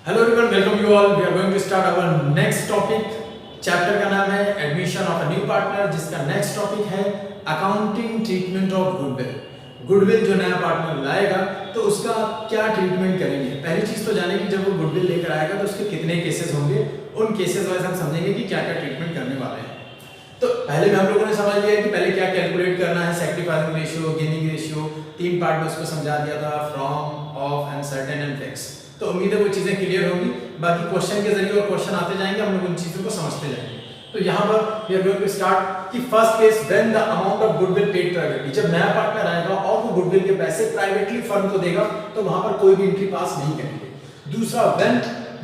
Hello everyone, welcome you all. We are going to start our next topic. Chapter का नाम है admission of a new partner, जिसका next topic है accounting treatment of goodwill. Goodwill जो नया partner लाएगा तो उसका क्या ट्रीटमेंट करेंगे। पहली चीज तो जाने की, जब वो गुडविल लेकर आएगा तो उसके कितने केसेस होंगे, उन केसेस वाइज हम समझेंगे कि क्या क्या ट्रीटमेंट करने वाले हैं। तो पहले में हम लोगों ने समझ लिया कि पहले क्या कैलकुलेट करना है, सैक्रिफाइसिंग रेशियो, गेनिंग रेशियो, तीन पार्ट में उसको समझा दिया था, from, of and certain and fix. तो उम्मीद है वो चीजें क्लियर होगी। बाकी क्वेश्चन के जरिए और क्वेश्चन आते जाएंगे, हम लोग उन चीजों को समझते जाएंगे। तो यहाँ पर we are going to start कि first case, when the amount of goodwill paid privately. जब नया पार्टनर आएगा और वो गुडविल के पैसे प्राइवेटली फर्म को देगा तो वहां पर कोई भी एंट्री पास नहीं करेंगे। दूसरा, when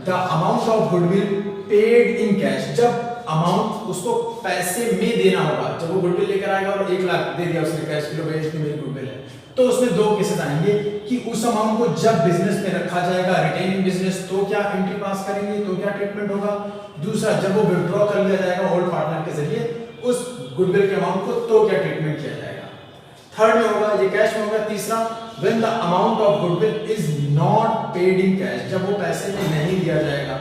the amount of goodwill paid in cash. जब अमाउंट उसको पैसे में देना होगा, जब वो गुडविल लेकर आएगा और 1 लाख दे दिया उसने कैश, किलो भाई इसमें मेरी गुडविल है, तो उसमें दो केसेस आएंगे कि उस अमाउंट को जब बिजनेस में रखा जाएगा, रिटेनिंग बिजनेस, तो क्या एंट्री पास करेंगे, तो क्या ट्रीटमेंट होगा। दूसरा, जब वो विड्रॉ कर लिया जाएगा ओल्ड पार्टनर के जरिए उस गुडविल के अमाउंट को, तो क्या ट्रीटमेंट किया जाएगा। थर्ड में होगा, ये कैश में होगा। तीसरा, when the amount of goodwill is not paid in cash. जब वो पैसे में नहीं दिया जाएगा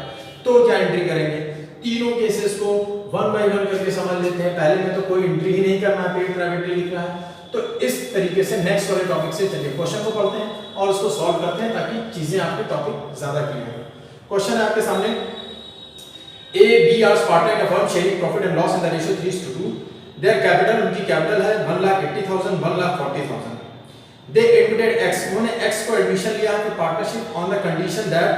तो क्या एंट्री करेंगे। तीनों केसेस को वन बाय वन करके समझ लेते हैं। पहले में तो कोई एंट्री ही नहीं करना है, पेड प्राइवेटली लिखना है। तो इस तरीके से नेक्स्ट वाले टॉपिक से चलिए क्वेश्चन को पढ़ते हैं और उसको सॉल्व करते हैं, ताकि चीजें आपके टॉपिक ज्यादा क्लियर हो। क्वेश्चन है आपके सामने, A B are partner in a firm sharing profit and loss in the ratio 3:2। Their capital, उनकी कैपिटल है 1,80,000, 1,40,000। दे एडमिटेड एक्स, उन्होंने एक्स को एडमिशन लिया है partnership on the condition that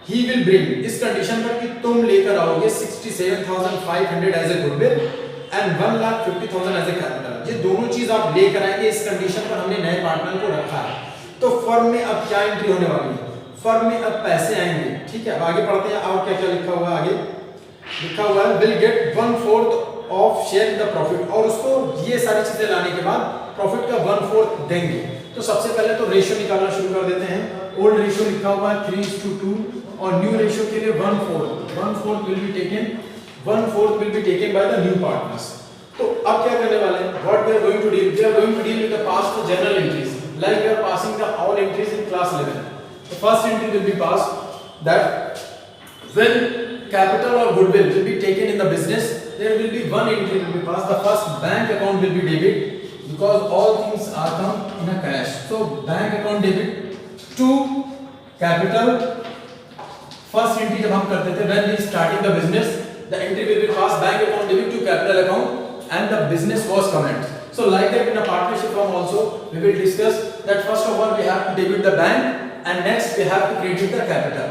he will bring, इस कंडीशन पर कि तुम लेकर आओगे 67,500 as a goodwill and 1,50,000 as a capital. ये दोनों चीज आप लेकर आएंगे, इस कंडीशन पर हमने नए पार्टनर को रखा है। तो फर्म में अब क्या एंट्री होने वाली है, फर्म में अब पैसे आएंगे। ठीक है, अब आगे पढ़ते हैं। और क्या क्या लिखा हुआ है, आगे लिखा हुआ है will get 1/4 of share in the profit, और उसको ये सारी चीजें लाने के बाद प्रॉफिट का 1/4 देंगे। तो सबसे पहले तो रेशियो निकालना शुरू कर देते हैं। ओल्ड रेशियो लिखा हुआ है 3:2 और न्यू रेशियो के लिए 1/4 will be taken, 1/4 will be taken by the new partners। तो अब क्या करने वाले हैं, what we are going to deal, we are going to deal with the past general entries, like we are passing the all entries in class 11। The first entry will be passed that when capital or goodwill will be taken in the business, there will be one entry will be passed. The first bank account will be debit because all things are come in a cash. So bank account debit to capital। first entry जब हम करते थे when we starting the business, the entry will be passed bank account debit to capital account and the business was commenced। So like that in a partnership firm also we will discuss that first of all we have to debit the bank and next we have to credit the capital।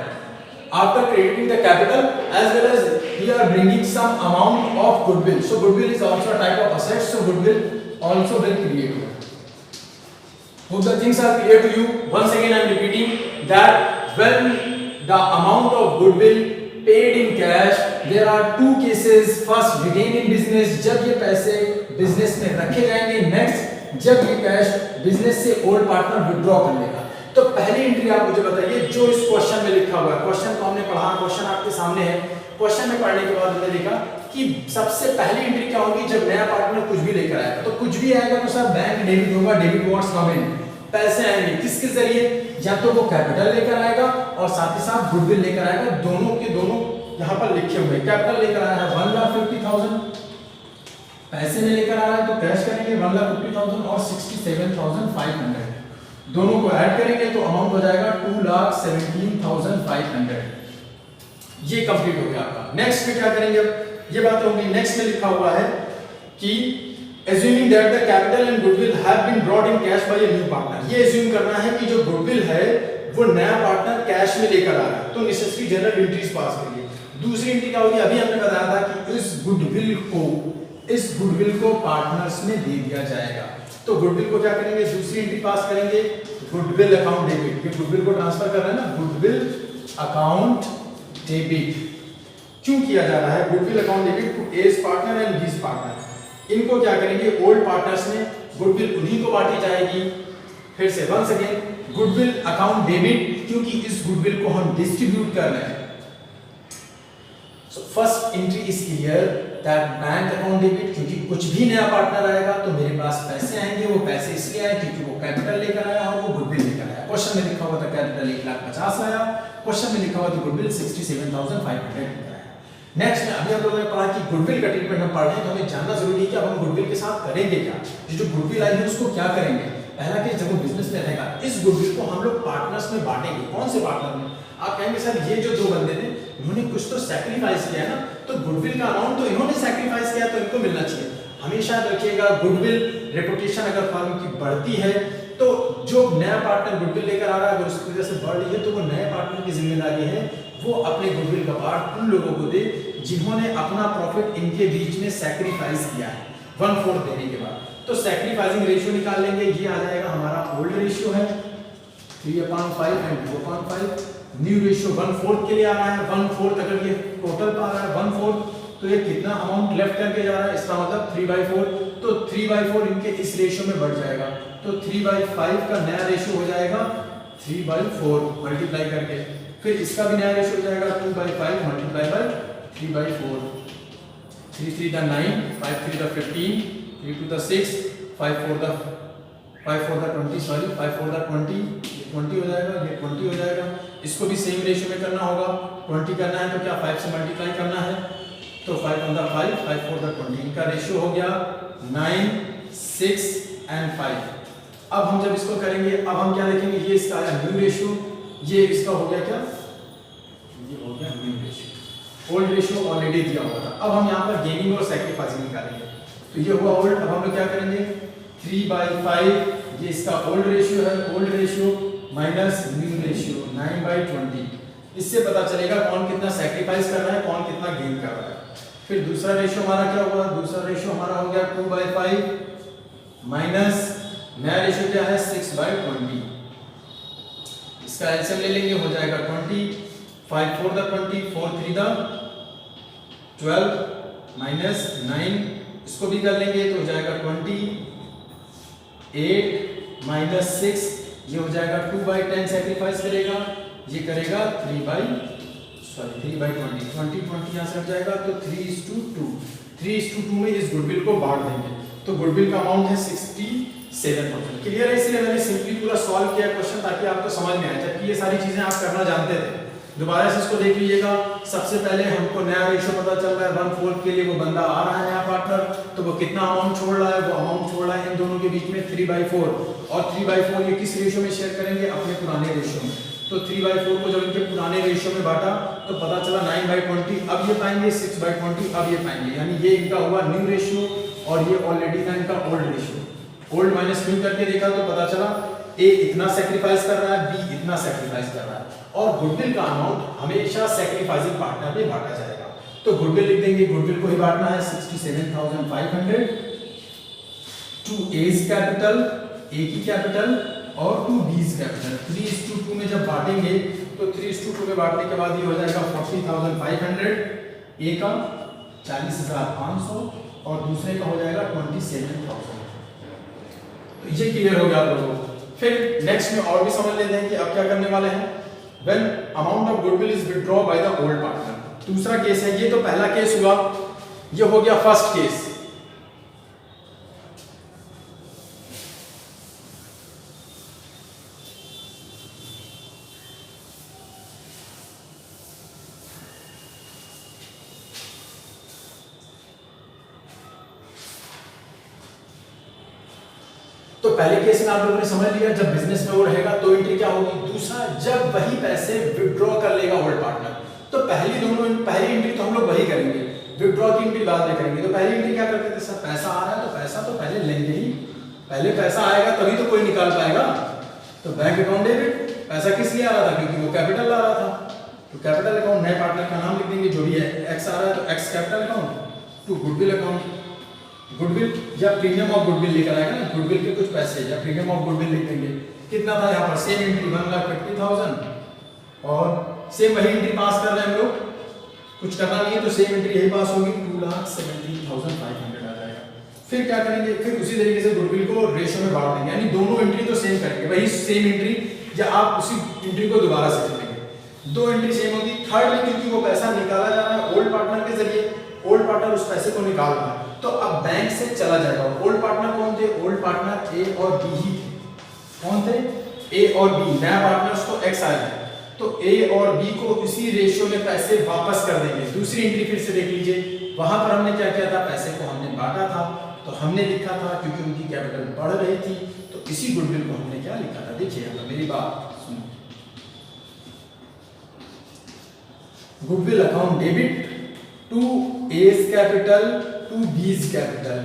After crediting the capital as well as we are bringing some amount of goodwill, so goodwill is also a type of asset, so goodwill also will create। Hope the things are clear to you। Once again I am repeating that when the amount of goodwill paid in cash, there are two cases। first retain in business, जब ये पैसे business में रखे जाएंगे। Next, जब ये cash business से old partner withdraw कर लेगा। तो पहली एंट्री आप मुझे बताइए जो इस क्वेश्चन में लिखा हुआ है। क्वेश्चन को हमने पढ़ा, क्वेश्चन आपके सामने है। क्वेश्चन में पढ़ने के बाद हमने देखा कि सबसे पहली एंट्री क्या होगी, जब नया पार्टनर कुछ भी लेकर आएगा। तो कुछ भी आएगा तो सर बैंक डेबिट होगा, डेबिट व्हाट्स कम इन, पैसे आएंगे किसके जरिए, या तो वो कैपिटल लेकर आएगा और साथ ही साथ गुडविल लेकर आएगा। दोनों के दोनों यहाँ पर लिखे हुए, कैपिटल लेकर आया है 1,50,000, पैसे में लेकर आ रहा है तो कैश करेंगे 1,50,000 और 67,500, दोनों को ऐड करेंगे तो अमाउंट हो जाएगा 2,17,500। ये कंप्लीट हो गया आपका। नेक्स्ट में क्या करेंगे, अब ये बात होगी। नेक्स्ट में लिखा हुआ है कि assuming that the capital and goodwill have been brought in cash by a new partner। ये assume करना है कि जो goodwill है वो नया पार्टनर कैश में लेकर आ रहा है, तो नेसेसरी जनरल एंट्रीज पास करिए। दूसरी एंट्री क्या होगी, अभी हमने बताया था कि इस गुडविल को पार्टनर्स में दे दिया जाएगा। तो गुडविल को क्या करेंगे, दूसरी एंट्री पास करेंगे, गुडविल अकाउंट डेबिट। ये गुडविल को ट्रांसफर कर रहे हैं ना, गुडविल अकाउंट डेबिट क्यों किया जा रहा है, goodwill account debit to A's partner and B's partner. इनको क्या करेंगे, ओल्ड पार्टनर्स में गुडविल उन्हीं को बांटी जाएगी। फिर से once again goodwill account debit, क्योंकि इस गुडविल को हम डिस्ट्रीब्यूट कर रहे हैं। So first entry is clear that bank account debit, क्योंकि कुछ भी नया पार्टनर आएगा तो मेरे पास पैसे आएंगे। वो पैसे इसलिए आए क्योंकि वो कैपिटल लेकर आया और वो गुडविल लेकर आया। क्वेश्चन में लिखा हुआ था कैपिटल 1,50,000 आया, क्वेश्चन में लिखा हुआ था गुडविल 67,500 आया। नेक्स्ट में अभी हम लोगों ने पढ़ा कि गुडविल का ट्रीटमेंट हम पढ़ रहे हैं, तो हमें जानना जरूरी है कि अब हम गुडविल के साथ करेंगे क्या, जो गुडविल आई है उसको क्या करेंगे। पहला केस जब वो बिजनेस में रहेगा, इस गुडविल को हम लोग पार्टनर्स में बांटेंगे। कौन से पार्टनर में? आप कहेंगे सर ये जो दो बंदे थे इन्होंने कुछ तो सैक्रिफाइस किया ना, तो गुडविल का अमाउंट तो इन्होंने सैक्रिफाइस किया तो इनको मिलना चाहिए। हमेशा रखिएगा गुडविल रेपुटेशन अगर फर्म की बढ़ती है तो जो नया पार्टनर गुडविल लेकर आ रहा है अगर उसकी वजह से बढ़ रही है तो वो नए पार्टनर की जिम्मेदारी है वो अपने गुडविल का पार्ट उन लोगों को दे जिन्होंने अपना प्रॉफिट इनके बीच में सैक्रिफाइस किया है 1/4 देने के बाद। तो सैक्रिफाइसिंग रेशियो निकाल लेंगे, ये आ जाएगा हमारा ओल्ड रेशियो है 3/5 एंड 2/5। न्यू रेशियो 1/4 के लिए आ रहा है, 1/4 अगर ये टोटल पा रहा है 1/4 तो ये कितना अमाउंट लेफ्ट करके जा रहा है, इसका मतलब 3/4। तो 3/4 इनके इस रेशियो में बढ़ जाएगा, तो 3/5 का नया रेशियो हो जाएगा 3/4 मल्टीप्लाई करके, फिर इसका भी नया रेशियो हो जाएगा 2/5 multiply by 3/4। 3 3 the 9, 5 3 the 15, 3 2 the 6, 5 4 the 20, sorry 5 4 the 20, ये 20 हो जाएगा, ये 20 हो जाएगा। इसको भी सेम रेशियो में करना होगा, 20 करना है तो क्या 5 से मल्टीप्लाई करना है, तो 5 1 द 5, 5 4 द 20, इनका रेशियो हो गया 9 6 एंड 5। अब हम जब इसको करेंगे अब हम क्या देखेंगे, ये इसका आया न्यू रेशियो, ये इसका हो गया क्या, ये हो गया new ratio. Old ratio already दिया हुआ था। अब हम यहाँ पर गेनिंग और सैक्रिफाइसिंग निकालेंगे, तो ये हुआ ओल्ड। अब हम लोग क्या करेंगे 3/5, ये इसका ओल्ड रेशियो है, old ratio minus new ratio 9/20। इससे पता चलेगा कौन कितना सैक्रिफाइस कर रहा है, कौन कितना गेन कर रहा है। फिर दूसरा रेशियो हमारा क्या हुआ, दूसरा रेशियो हमारा हो गया 2/5 माइनस नया रेशियो क्या है 6/20। इसका एलसीएम ले लेंगे, हो जाएगा 20, 5 4 द 20, 4 3 द 12 माइनस 9, इसको भी कर लेंगे तो हो जाएगा 28 माइनस 6, ये हो जाएगा 2/10 सैक्रिफाइस करेगा, ये करेगा 3/20, 20 यहाँ से हट जाएगा तो 3:2, 3:2 में इस गुडविल को बांट देंगे। तो गुडविल का अमाउंट है 67,000। क्लियर है? इसलिए मैंने सिंपली पूरा सॉल्व किया क्वेश्चन ताकि आपको समझ में आए, जबकि ये सारी चीजें आप करना जानते थे। दोबारा से इसको देख लीजिएगा। सबसे पहले हमको नया रेशियो पता चल रहा है 1/4 के लिए वो बंदा आ रहा है नया पार्टनर, तो वो कितना अमाउंट छोड़ रहा है, वो अमाउंट छोड़ रहा है इन दोनों के बीच में 3/4, और 3/4 ये किस रेशियो में शेयर करेंगे, अपने पुराने रेशियो में। तो 3/4 को जब इनके पुराने रेशियो में बांटा तो पता चला 9/20, अब ये पाएंगे 6/20, अब ये पाएंगे, यानी ये इनका हुआ न्यू रेशियो और ये ऑलरेडी था इनका old ratio. Old minus new करके देखा तो पता चला ए इतना सैक्रिफाइस कर रहा है, बी इतना सैक्रिफाइस कर रहा है, और गुडविल का अमाउंट हमेशा सैक्रिफाइसिंग पार्टनर में बांटा जाएगा। तो गुडविल लिख देंगे, गुडविल को ही बांटना है 67,500 टू एज कैपिटल, ए की कैपिटल, और टू बीज कैपिटल। 3:2 में जब बांटेंगे तो 3:2 में बांटने के बाद ये हो जाएगा 40,500, ए का 40,500 और दूसरे का हो जाएगा 27,000। तो ये क्लियर हो गया आप लोगों को। फिर नेक्स्ट में और भी समझ लेते हैं कि अब क्या करने वाले हैं। When amount of goodwill is withdrawn by the old partner, दूसरा केस है, ये तो पहला केस हुआ, ये हो गया फर्स्ट केस। तो पहले केस में आप लोगों ने समझ लिया, जब बिजनेस में वो रहेगा तो एंट्री क्या होगी। दूसरा, जब वही पैसे विथड्रॉ कर लेगा ओल्ड पार्टनर, तो पहली एंट्री तो हम लोग वही करेंगे, विथड्रॉ की एंट्री बाद में करेंगे। तो पहली एंट्री क्या करते थे, सर पैसा आ रहा है तो पैसा तो पहले लेंगे ही, पहले पैसा आएगा तभी तो कोई निकाल पाएगा। तो बैंक अकाउंट डेबिट, पैसा किस लिए आ रहा था, क्योंकि वो कैपिटल ला रहा था, तो कैपिटल अकाउंट, नए पार्टनर का नाम लिख देंगे, जो भी है एक्स आ रहा है तो X capital account, to goodwill account, goodwill या प्रीमियम ऑफ गुडविल लेकर आएगा ना, गुडविल के कुछ पैसे या प्रीमियम ऑफ गुडविल लिख देंगे। कितना था यहाँ पर, सेम एंट्री 1,50,000, और सेम वही एंट्री पास कर रहे हैं हम लोग, कुछ करना नहीं है तो सेम एंट्री यही पास होगी, 2,70,500 आ जाएगा। फिर क्या करेंगे, फिर उसी तरीके से गुडविल को रेशियो में बांट देंगे, यानी दोनों एंट्री तो सेम करेंगे, वही सेम एंट्री, या आप उसी एंट्री को दोबारा से करेंगे, दो एंट्री सेम होगी। थर्ड में क्योंकि वो पैसा निकाला जा रहा है ओल्ड पार्टनर के जरिए, ओल्ड पार्टनर उस पैसे को निकाल रहा है, तो अब बैंक से चला जाएगा। ओल्ड पार्टनर कौन थे, ओल्ड पार्टनर ए और बी ही थे। कौन थे, ए और बी नया पार्टनर्स को एक्स आया है, तो ए और बी को उसी रेशियो में पैसे वापस कर देंगे। दूसरी एंट्री फिर से देख लीजिए, वहां पर हमने क्या किया था, पैसे को हमने बांटा था, तो हमने लिखा था क्योंकि उनकी कैपिटल बढ़ रही थी, तो इसी गुडविल को हमने क्या लिखा था, देखिए यहाँ मेरी बात सुनो। Goodwill account debit to as capital to B's capital,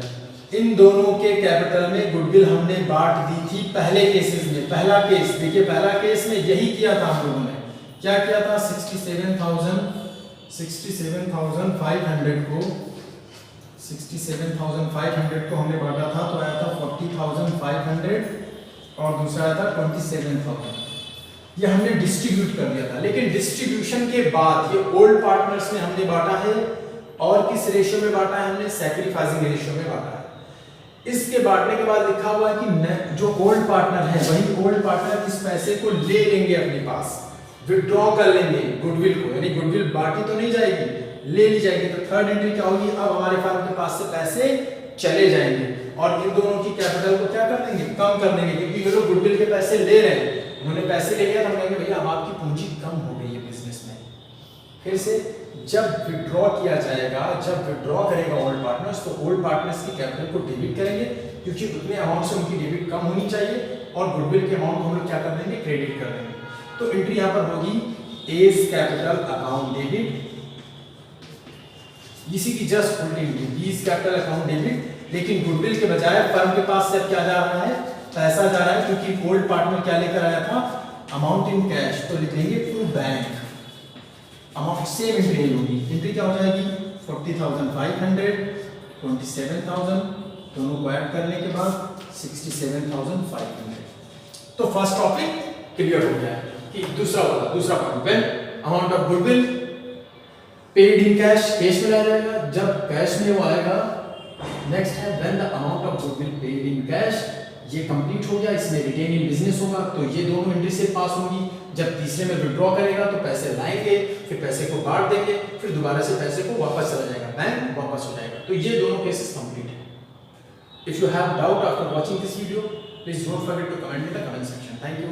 इन दोनों के कैपिटल में गुडविल हमने बांट दी थी पहले केसेस में। पहला केस देखिए, पहला केस में यही किया था हम लोगों ने, क्या किया था, 67,500 को हमने बांटा था, तो आया था 40,500 और दूसरा आया था 27,000। ये हमने डिस्ट्रीब्यूट कर दिया था, लेकिन डिस्ट्रीब्यूशन के बाद ये ओल्ड पार्टनर्स में हमने बांटा है, और किस रेशियो में बांटा है, हमने सैक्रिफाइसिंग रेशियो में बांटा है। इसके बांटने के बाद लिखा हुआ है कि जो ओल्ड पार्टनर है वही ओल्ड पार्टनर इस पैसे को ले लेंगे अपने पास, विड्रॉ कर लेंगे गुडविल को, यानी गुडविल बांटी तो नहीं जाएगी, ले ली जाएगी। तो थर्ड एंट्री क्या होगी, अब हमारे फर्म के पास से पैसे चले जाएंगे और इन दोनों की कैपिटल को क्या कर देंगे, कम कर देंगे, क्योंकि ये लोग गुडविल के पैसे ले रहे हैं, उन्होंने पैसे ले लिया, तो हम कहेंगे भैया अब आपकी पूंजी कम हो गई है बिजनेस में। फिर से जब विड्रॉ किया जाएगा, जब विड्रॉ करेगा ओल्ड पार्टनर्स, तो ओल्ड पार्टनर्स की कैपिटल को डेबिट करेंगे, क्योंकि उतने अमाउंट से उनकी डेबिट कम होनी चाहिए, और गुडविल के अमाउंट को हम लोग क्या कर देंगे, क्रेडिट कर देंगे। तो एंट्री यहाँ पर होगी एज कैपिटल अकाउंट डेबिट, इसी की जस्ट उल्टी एंट्री, बीज कैपिटल अकाउंट डेबिट, लेकिन गुडविल के बजाय फर्म के पास से क्या जा रहा है, पैसा जा रहा है, क्योंकि ओल्ड पार्टनर क्या लेकर आया था, अमाउंट इन कैश, तो लिख लेंगे to bank, amount same entry होगी। एंट्री क्या हो जाएगी, 40,500, 27,000, दोनों को ऐड करने के बाद 67,500। तो फर्स्ट टॉपिक क्लियर हो गया है कि दूसरा point, when amount of goodwill paid in cash, cash में लाया जाएगा, जब कैश में वो आएगा। नेक्स्ट है when the amount of goodwill paid in cash, ये कंप्लीट हो गया, इसमें रिटेन इन बिजनेस होगा, तो ये दोनों एंट्री से पास होंगी। जब तीसरे में विड्रॉ करेगा तो पैसे लाएंगे, फिर पैसे को बांट देंगे, फिर दोबारा से पैसे को वापस चला जाएगा, बैंक वापस हो जाएगा। तो ये दोनों केसेस कंप्लीट है। If you have doubt after watching this video, please don't forget to comment in the comment section. Thank you.